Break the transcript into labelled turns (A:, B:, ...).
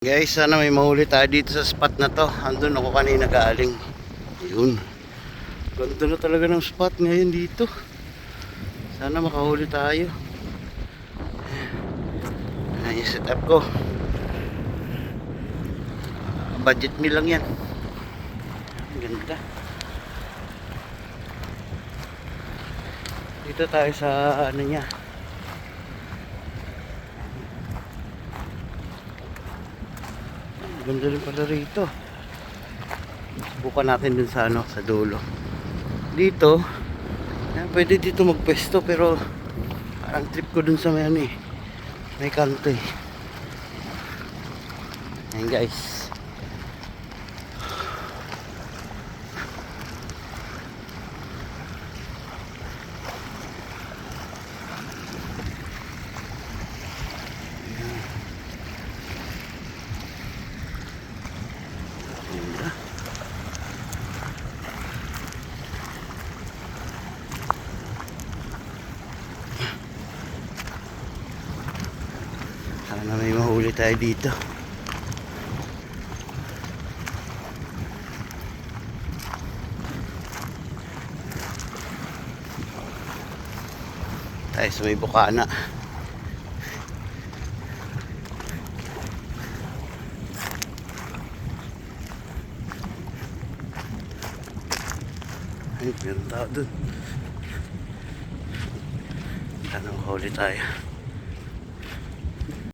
A: Guys, sana may mahuli tayo dito sa spot na to. Andun ako kanina galing. Ayun. Ganda na talaga ng spot ngayon dito. Sana makahuli tayo. Ayan yung setup ko. Budget meal lang yan. Ganda. Dito tayo sa ano niya. Ganda rin pala rito. Subukan natin dun sa ano, sa dulo. Dito, pwede dito magpwesto pero parang trip ko dun sa may ano eh. May kanto eh. Ayan guys. Sana may mahuli tayo dito. Tayo sa may bukana. Ay, meron tao dun. Sana mahuli tayo.